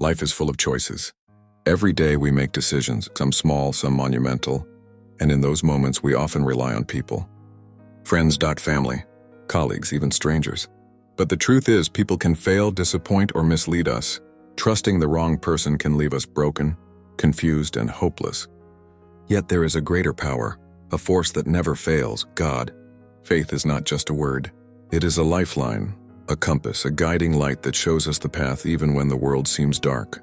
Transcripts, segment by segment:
Life is full of choices. Every day we make decisions, some small, some monumental, and in those moments we often rely on people. Friends, family, colleagues, even strangers. But the truth is, people can fail, disappoint, or mislead us. Trusting the wrong person can leave us broken, confused, and hopeless. Yet there is a greater power, a force that never fails, God. Faith is not just a word. It is a lifeline, a compass, a guiding light that shows us the path even when the world seems dark.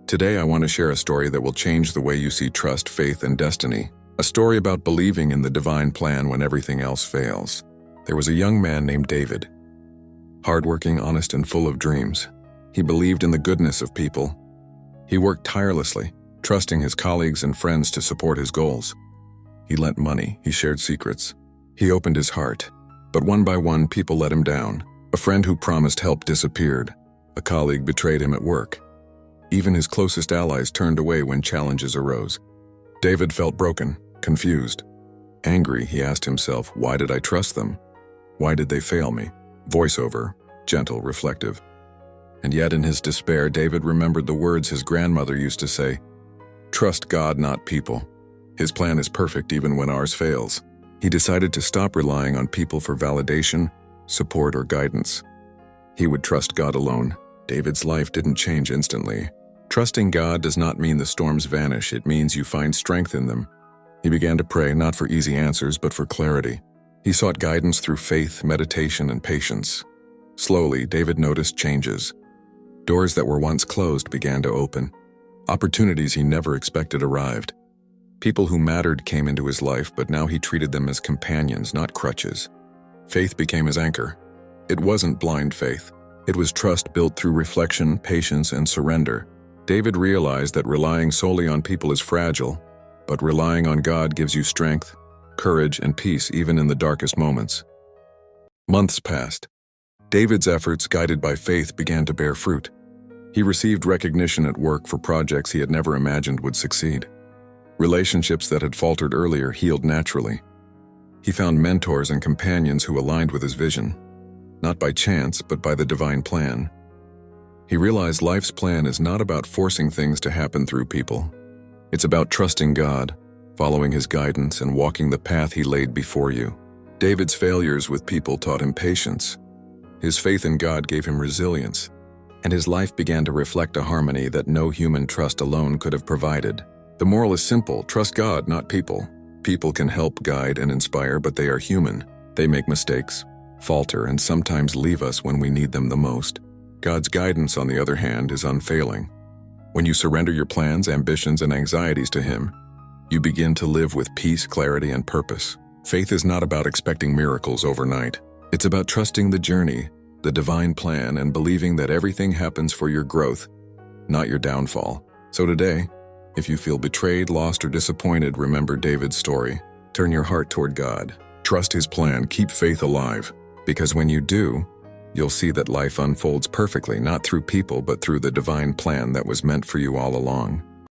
Today I want to share a story that will change the way you see trust, faith, and destiny. A story about believing in the divine plan when everything else fails. There was a young man named David. Hardworking, honest, and full of dreams. He believed in the goodness of people. He worked tirelessly, trusting his colleagues and friends to support his goals. He lent money, he shared secrets. He opened his heart. But one by one, people let him down. A friend who promised help disappeared. A colleague betrayed him at work. Even his closest allies turned away when challenges arose. David felt broken, confused. Angry, he asked himself, why did I trust them? Why did they fail me? Voiceover, gentle, reflective. And yet in his despair, David remembered the words his grandmother used to say, "Trust God, not people. His plan is perfect even when ours fails." He decided to stop relying on people for validation, support, or guidance. He would trust God alone. David's life didn't change instantly. Trusting God does not mean the storms vanish, it means you find strength in them. He began to pray not for easy answers, but for clarity. He sought guidance through faith, meditation, and patience. Slowly, David noticed changes. Doors that were once closed began to open. Opportunities he never expected arrived. People who mattered came into his life, but now he treated them as companions, not crutches. Faith became his anchor. It wasn't blind faith. It was trust built through reflection, patience, and surrender. David realized that relying solely on people is fragile, but relying on God gives you strength, courage, and peace even in the darkest moments. Months passed. David's efforts, guided by faith, began to bear fruit. He received recognition at work for projects he had never imagined would succeed. Relationships that had faltered earlier healed naturally. He found mentors and companions who aligned with his vision, not by chance, but by the divine plan. He realized life's plan is not about forcing things to happen through people. It's about trusting God, following his guidance, and walking the path he laid before you. David's failures with people taught him patience. His faith in God gave him resilience, and his life began to reflect a harmony that no human trust alone could have provided. The moral is simple: trust God, not people. People can help, guide, and inspire, but they are human. They make mistakes, falter, and sometimes leave us when we need them the most. God's guidance, on the other hand, is unfailing. When you surrender your plans, ambitions, and anxieties to Him, you begin to live with peace, clarity, and purpose. Faith is not about expecting miracles overnight. It's about trusting the journey, the divine plan, and believing that everything happens for your growth, not your downfall. So today, if you feel betrayed, lost, or disappointed, remember David's story. Turn your heart toward God. Trust His plan. Keep faith alive. Because when you do, you'll see that life unfolds perfectly, not through people, but through the divine plan that was meant for you all along.